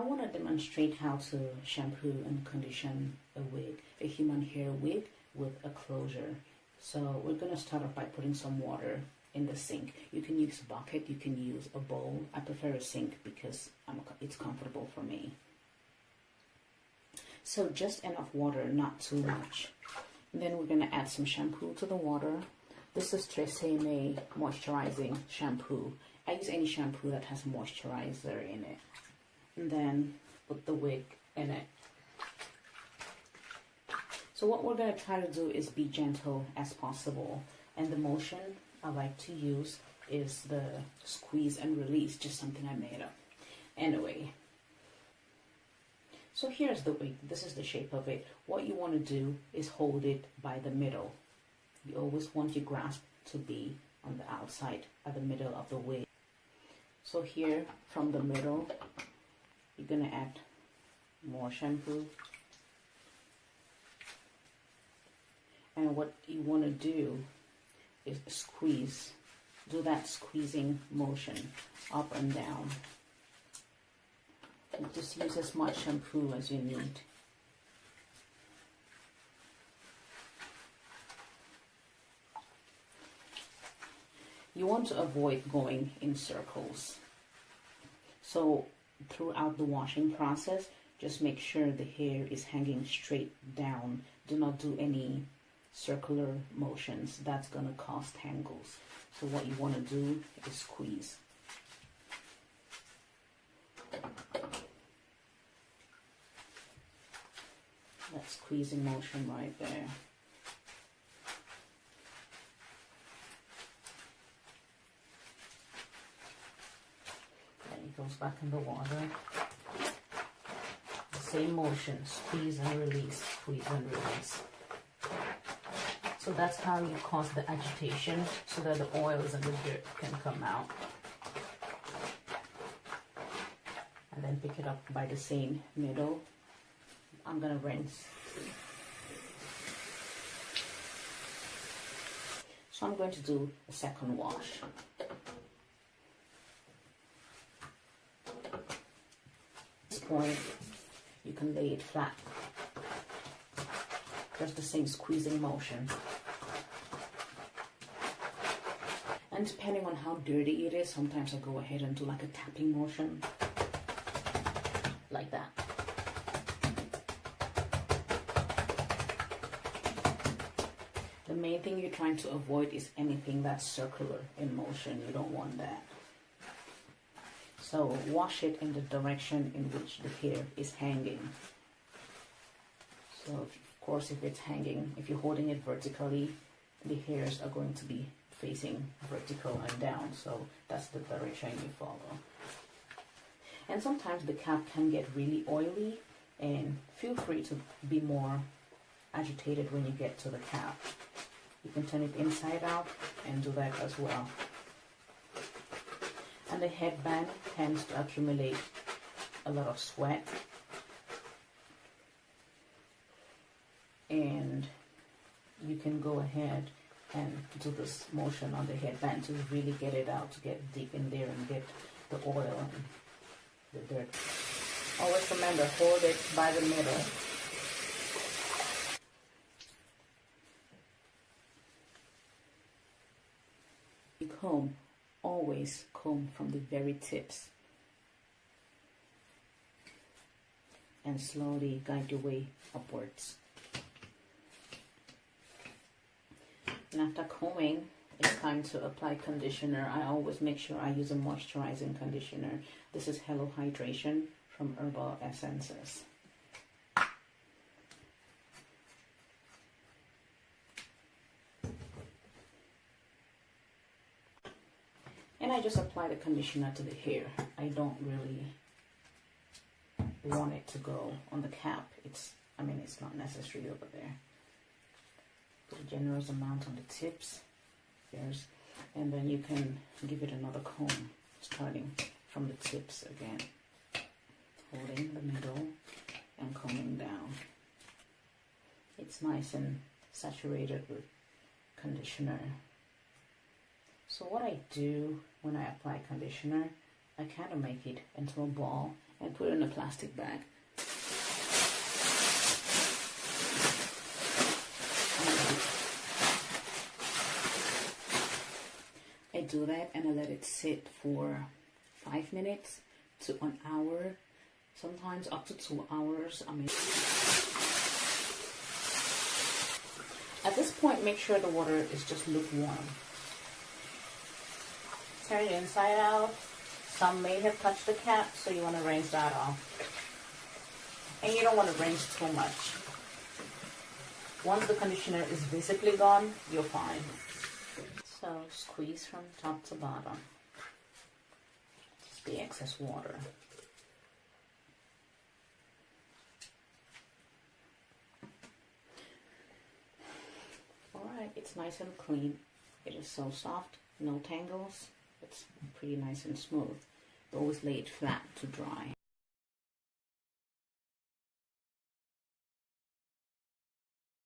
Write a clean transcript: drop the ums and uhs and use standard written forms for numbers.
want to demonstrate how to shampoo and condition a wig, a human hair wig with a closure. So we're going to start off by putting some water in the sink. You can use a bucket, you can use a bowl. I prefer a sink because it's comfortable for me. So just enough water, not too much. And then we're going to add some shampoo to the water. This is Tresemme moisturizing shampoo. I use any shampoo that has moisturizer in it. And then put the wig in it. So what we're going to try to do is be gentle as possible. And the motion I like to use is the squeeze and release, just something I made up. Anyway, so here's the wig. This is the shape of it. What you want to do is hold it by the middle. You always want your grasp to be on the outside at the middle of the wig. So here from the middle, you're going to add more shampoo. And what you want to do is squeeze. Do that squeezing motion up and down. And just use as much shampoo as you need. You want to avoid going in circles. So throughout the washing process, just make sure the hair is hanging straight down. Do not do any circular motions. That's going to cause tangles. So what you want to do is squeeze. That squeezing motion right there. Then it goes back in the water. The same motion, squeeze and release, squeeze and release. So that's how you cause the agitation, so that the oils and the dirt can come out. And then pick it up by the same middle. I'm going to rinse. So I'm going to do a second wash. At this point, you can lay it flat. Just the same squeezing motion. And depending on how dirty it is, sometimes I go ahead and do like a tapping motion. Like that. The main thing you're trying to avoid is anything that's circular in motion. You don't want that. So wash it in the direction in which the hair is hanging. So of course, if it's hanging, if you're holding it vertically, the hairs are going to be facing vertical and down. So that's the direction you follow. And sometimes the cap can get really oily, and feel free to be more agitated when you get to the cap. You can turn it inside out and do that as well. And the headband tends to accumulate a lot of sweat. And you can go ahead and do this motion on the headband to really get it out, to get deep in there and get the oil and the dirt. Always remember, hold it by the middle. You comb, always comb from the very tips. And slowly guide your way upwards. And after combing, it's time to apply conditioner. I always make sure I use a moisturizing conditioner. This is Hello Hydration from Herbal Essences. And I just apply the conditioner to the hair. I don't really want it to go on the cap. It's not necessary over there. Put a generous amount on the tips, and then you can give it another comb, starting from the tips again, holding the middle and combing down. It's nice and saturated with conditioner. So what I do when I apply conditioner, I kind of make it into a ball and put it in a plastic bag. I do that and I let it sit for 5 minutes to an hour, sometimes up to 2 hours. I mean, at this point, make sure the water is just lukewarm. Turn it inside out. Some may have touched the cap, so you want to rinse that off. And you don't want to rinse too much. Once the conditioner is visibly gone, you're fine. So squeeze from top to bottom. Just the excess water. Alright, it's nice and clean. It is so soft, no tangles. It's pretty nice and smooth. Always lay it flat to dry.